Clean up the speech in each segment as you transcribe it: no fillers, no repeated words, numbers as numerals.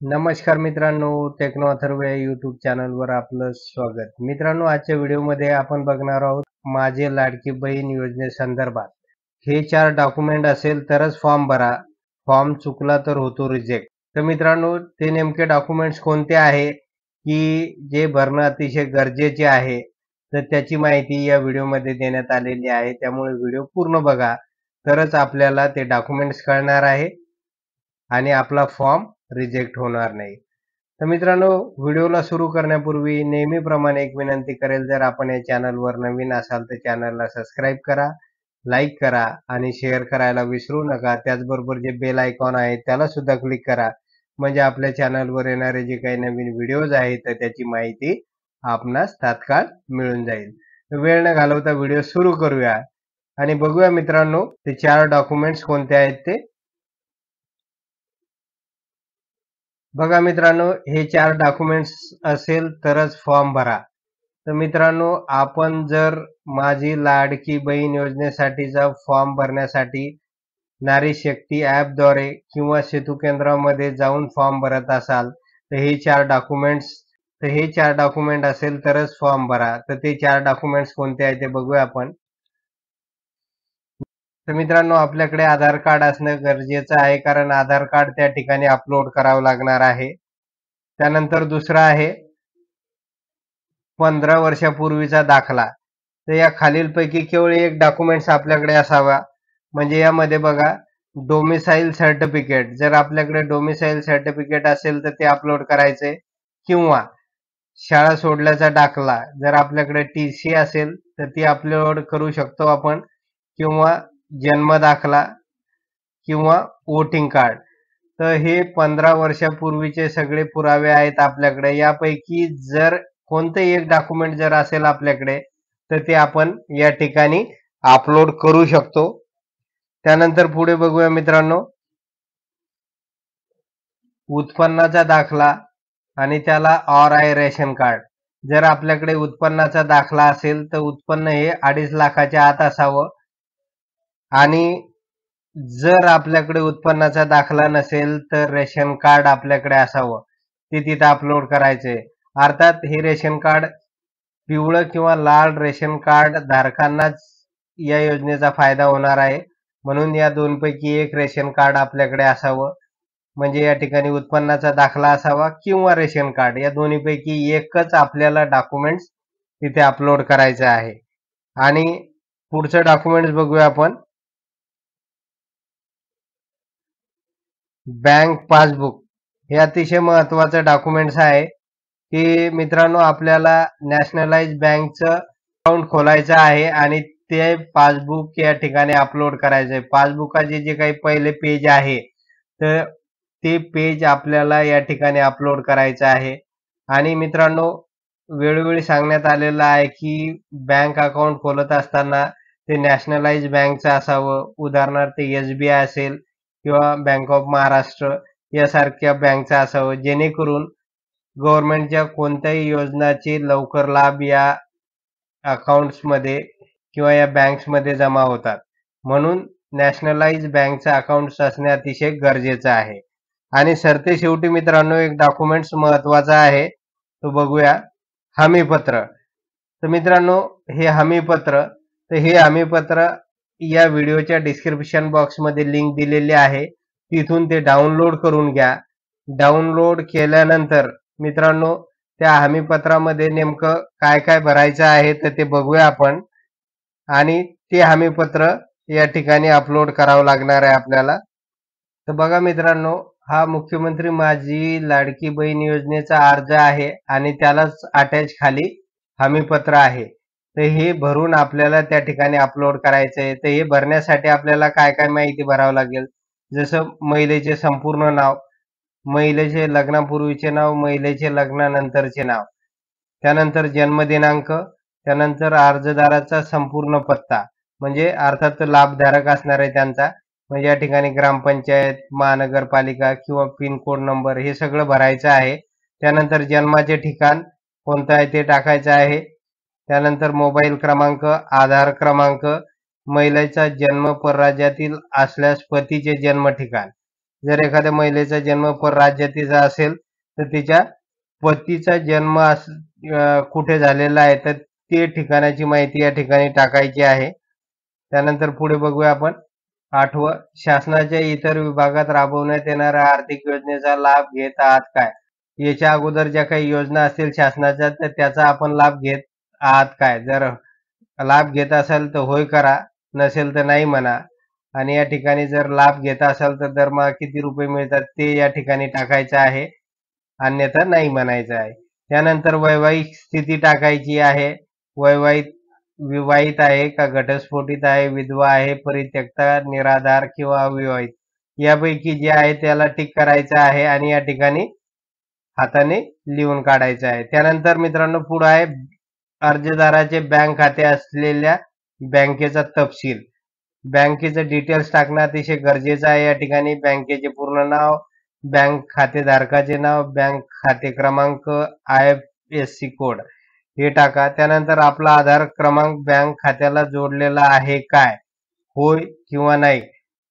नमस्कार मित्रांनो, टेक्नो अथर्व या यूट्यूब चॅनलवर आपलं स्वागत. मित्रांनो, आजच्या व्हिडिओमध्ये आपण बघणार आहोत माझे लाडकी बहीण योजनेसंदर्भात. हे 4 डॉक्युमेंट असेल तरच फॉर्म भरा. फॉर्म चुकला तर होतो रिजेक्ट. तर मित्रांनो, ते नेमके डॉक्युमेंट्स कोणते आहे की जे भरणं अतिशय गरजेचे आहे, तर त्याची माहिती या व्हिडिओमध्ये देण्यात आलेली आहे. त्यामुळे व्हिडिओ पूर्ण बघा, तरच आपल्याला ते डॉक्युमेंट्स कळणार आहे आणि आपला फॉर्म रिजेक्ट होणार नाही. तर मित्रांनो, व्हिडिओला सुरू करण्यापूर्वी नेहमीप्रमाणे एक विनंती करेल, जर आपण या चॅनलवर नवीन असाल तर चॅनलला सबस्क्राईब करा, लाईक करा आणि शेअर करायला विसरू नका. त्याचबरोबर जे बेल आयकॉन आहे त्याला सुद्धा क्लिक करा, म्हणजे आपल्या चॅनलवर येणारे जे काही नवीन व्हिडिओज आहेत तर त्याची माहिती आपणास तात्काळ मिळून जाईल. तर वेळ न घालवता व्हिडिओ सुरू करूया आणि बघूया मित्रांनो, ते 4 डॉक्युमेंट्स कोणते आहेत ते. बघा मित्रांनो, हे 4 डॉक्युमेंट्स असेल तरच फॉर्म भरा. तर मित्रांनो, आपण जर माझी लाडकी बहीण योजनेसाठीचा फॉर्म भरण्यासाठी नारी शक्ती ॲपद्वारे किंवा सेतू केंद्रामध्ये जाऊन फॉर्म भरत असाल, तर हे 4 डॉक्युमेंट असेल तरच फॉर्म भरा. तर ते 4 डॉक्युमेंट्स कोणते आहेत ते बघूया आपण. तर मित्रांनो, आपल्याकडे आधार कार्ड असणं गरजेचं आहे, कारण आधार कार्ड त्या ठिकाणी अपलोड करावं लागणार आहे. त्यानंतर दुसरं आहे 15 वर्षापूर्वीचा दाखला. तर या खालीलपैकी केवळ एक डॉक्युमेंट्स आपल्याकडे असावा. म्हणजे यामध्ये बघा, डोमिसाईल सर्टिफिकेट, जर आपल्याकडे डोमिसाईल सर्टिफिकेट असेल तर ते अपलोड करायचे, किंवा शाळा सोडल्याचा दाखला, जर आपल्याकडे टी-सी असेल तर ती अपलोड करू शकतो आपण, किंवा जन्म दाखला किंवा वोटिंग कार्ड. तर हे 15 वर्षापूर्वीचे सगळे पुरावे आहेत आपल्याकडे. यापैकी जर कोणतंही एक डॉक्युमेंट जर असेल आपल्याकडे, तर ते आपण या ठिकाणी अपलोड करू शकतो. त्यानंतर पुढे बघूया मित्रांनो, उत्पन्नाचा दाखला आणि त्याला आय रेशन कार्ड. जर आपल्याकडे उत्पन्नाचा दाखला असेल तर उत्पन्न हे 2.5 लाखाच्या आत असावं, आणि जर आपल्याकडे उत्पन्नाचा दाखला नसेल तर रेशन कार्ड आपल्याकडे असावं, ते तिथं अपलोड करायचे. अर्थात हे रेशन कार्ड पिवळं किंवा लाल रेशन कार्ड धारकांनाच या योजनेचा फायदा होणार आहे. म्हणून या दोनपैकी एक रेशन कार्ड आपल्याकडे असावं. म्हणजे या ठिकाणी उत्पन्नाचा दाखला असावा किंवा रेशन कार्ड, या दोन्हीपैकी एकच आपल्याला डॉक्युमेंट्स तिथे अपलोड करायचं आहे. आणि पुढचं डॉक्युमेंट्स बघूया आपण. बँक पासबुक हे अतिशय महत्वाचं डॉक्युमेंट्स आहे, की मित्रांनो, आपल्याला नॅशनलाइज बँकचं अकाउंट खोलायचं आहे आणि ते पासबुक या ठिकाणी अपलोड करायचं आहे. पासबुकाचे जे काही पहिले पेज आहे, तर ते पेज आपल्याला या ठिकाणी अपलोड करायचं आहे. आणि मित्रांनो, वेळोवेळी सांगण्यात आलेलं आहे की बँक अकाउंट खोलत असताना ते नॅशनलाइज बँकचं असावं. उदाहरणार्थ SBI असेल किंवा बँक ऑफ महाराष्ट्र यासारख्या बँकचं असावं, जेणेकरून गव्हर्नमेंटच्या कोणत्याही योजनाचे लवकर लाभ या अकाउंट्समध्ये किंवा या बँक्समध्ये जमा होतात. म्हणून नॅशनलाइज बँकचं अकाउंट असणे अतिशय गरजेचं आहे. आणि सरतेशेवटी मित्रांनो, एक डॉक्युमेंट्स महत्वाचा आहे, तो बघूया, हमीपत्र. तर मित्रांनो, हे हमीपत्र, तर हे हमीपत्र या व्हिडिओच्या डिस्क्रिप्शन बॉक्समध्ये लिंक दिलेली आहे, तिथून ते डाउनलोड करून घ्या. डाउनलोड केल्यानंतर मित्रांनो, त्या हमीपत्रामध्ये नेमकं काय काय भरायचं आहे तर ते बघूया आपण. आणि ते हमीपत्र या ठिकाणी अपलोड करावं लागणार आहे आपल्याला. तर बघा मित्रांनो, हा मुख्यमंत्री माझी लाडकी बहीण योजनेचा अर्ज आहे आणि त्यालाच अटॅच खाली हमीपत्र आहे. तर हे भरून आपल्याला त्या ठिकाणी अपलोड करायचं आहे. तर हे भरण्यासाठी आपल्याला काय काय माहिती भरावं लागेल, जसं महिलेचे संपूर्ण नाव, महिलेचे लग्नापूर्वीचे नाव, महिलेचे लग्नानंतरचे नाव, त्यानंतर जन्मदिनांक, त्यानंतर अर्जदाराचा संपूर्ण पत्ता, म्हणजे अर्थात लाभधारक असणार आहे त्यांचा, म्हणजे या ठिकाणी ग्रामपंचायत, महानगरपालिका किंवा पिन कोड नंबर हे सगळं भरायचं आहे. त्यानंतर जन्माचे ठिकाण कोणतं आहे ते टाकायचं आहे. त्यानंतर मोबाईल क्रमांक, आधार क्रमांक, महिलेचा जन्म परराज्यातील असल्यास पतीचे जन्म ठिकाण, जर एखाद्या महिलेचा जन्म परराज्यातीचा असेल तर तिच्या पतीचा जन्म कुठे झालेला आहे तर ते ठिकाणाची माहिती या ठिकाणी टाकायची आहे. त्यानंतर पुढे बघूया आपण 8वं, शासनाच्या इतर विभागात राबवण्यात येणाऱ्या आर्थिक योजनेचा लाभ घेत आहात काय? याच्या अगोदर ज्या काही योजना असतील शासनाच्या तर त्याचा आपण लाभ घेत आहात काय? जर लाभ घेत असाल तर होय करा, नसेल तर नाही म्हणा. आणि या ठिकाणी जर लाभ घेत असाल तर दरमहा किती रुपये मिळतात ते या ठिकाणी टाकायचं आहे, अन्यथा नाही म्हणायचं आहे. त्यानंतर वैवाहिक स्थिती टाकायची आहे. वैवाहिक विवाहित आहे का घटस्फोटित आहे, विधवा आहे, परित्यक्ता, निराधार किंवा अविवाहित यापैकी जे आहे त्याला टिक करायचं आहे आणि या ठिकाणी हाताने लिहून काढायचं आहे. त्यानंतर मित्रांनो पुढे आहे अर्जदाराचे बँक खाते असलेल्या बँकेचा तपशील. बँकेचं डिटेल्स टाकणं अतिशय गरजेचं आहे. या ठिकाणी बँकेचे पूर्ण नाव, बँक खातेधारकाचे नाव, बँक खाते क्रमांक, IFSC कोड हे टाका. त्यानंतर आपला आधार क्रमांक बँक खात्याला जोडलेला आहे काय? होय किंवा नाही.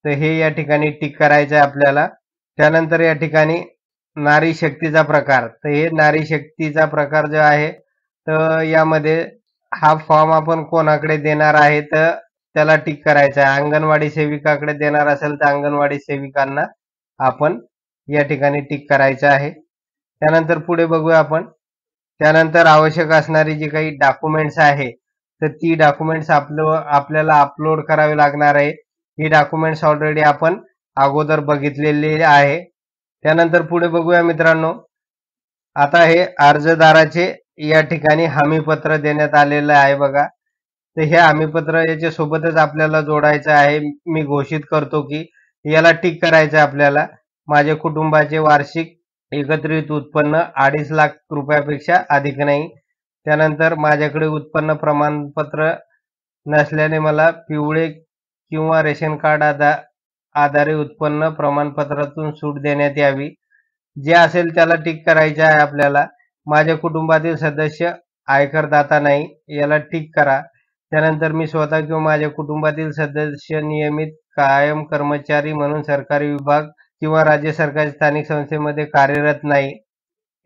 तर हे या ठिकाणी टिक करायचं आहे आपल्याला. त्यानंतर या ठिकाणी नारी शक्तीचा प्रकार. तर हे नारी शक्तीचा प्रकार जो आहे तर यामध्ये हा फॉर्म आपण कोणाकडे देणार आहे तर त्याला टिक करायचं आहे. अंगणवाडी सेविकाकडे देणार असेल तर अंगणवाडी सेविकांना आपण या ठिकाणी टिक करायचं आहे. त्यानंतर पुढे बघूया आपण. त्यानंतर आवश्यक असणारी जी काही डॉक्युमेंट्स आहे तर ती डॉक्युमेंट्स आपल्याला अपलोड करावी लागणार आहे. ही डॉक्युमेंट्स ऑलरेडी आपण अगोदर बघितलेली आहे. त्यानंतर पुढे बघूया मित्रांनो. आता हे अर्जदाराचे या ठिकाणी हमीपत्र देण्यात आलेलं आहे बघा. तर हे हमीपत्र याच्या सोबतच आपल्याला जोडायचं आहे. मी घोषित करतो की याला टिक करायचं आहे आपल्याला. माझ्या कुटुंबाचे वार्षिक एकत्रित उत्पन्न 2.5 लाख रुपयापेक्षा अधिक नाही. त्यानंतर माझ्याकडे उत्पन्न प्रमाणपत्र नसल्याने मला पिवळे किंवा रेशन कार्ड आधारे उत्पन्न प्रमाणपत्रातून सूट देण्यात यावी. जे असेल त्याला टिक करायचे आहे आपल्याला. माझ्या कुटुंबातील सदस्य आयकरदाता नाही, याला टिक करा. त्यानंतर मी स्वतः किंवा माझ्या कुटुंबातील सदस्य नियमित कायम कर्मचारी म्हणून सरकारी विभाग किंवा राज्य सरकारी स्थानिक संस्थेमध्ये कार्यरत नाही,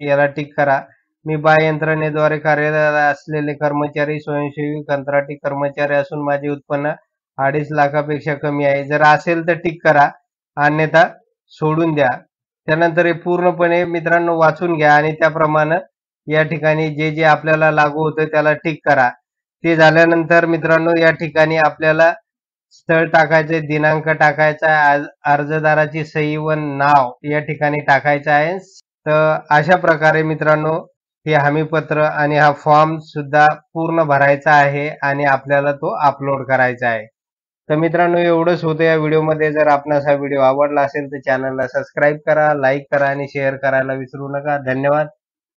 याला टिक करा. मी बाह्य यंत्रणेद्वारे कार्यरत असलेले कर्मचारी, स्वयंसेवी, कंत्राटी कर्मचारी असून माझे उत्पन्न 2.5 लाखापेक्षा कमी आहे. जर असेल तर टिक करा, अन्यथा सोडून द्या. त्यानंतर हे पूर्णपणे मित्रांनो वाचून घ्या आणि त्याप्रमाणे या ठिकाणी जे जे आपल्याला लागू होतं त्याला टिक करा. ते झाल्यानंतर मित्रांनो या ठिकाणी आपल्याला स्थळ टाकायचे, दिनांक टाकायचा, अर्जदाराची सही व नाव या ठिकाणी टाकायचं आहे. तर अशा प्रकारे मित्रांनो हे हमीपत्र आणि हा फॉर्म सुद्धा पूर्ण भरायचा आहे आणि आपल्याला तो अपलोड करायचा आहे. तर मित्रांनो एवढंच होतं या व्हिडिओमध्ये. जर आपणास हा व्हिडिओ आवडला असेल तर चॅनलला सबस्क्राईब करा, लाईक करा आणि शेअर करायला विसरू नका. धन्यवाद.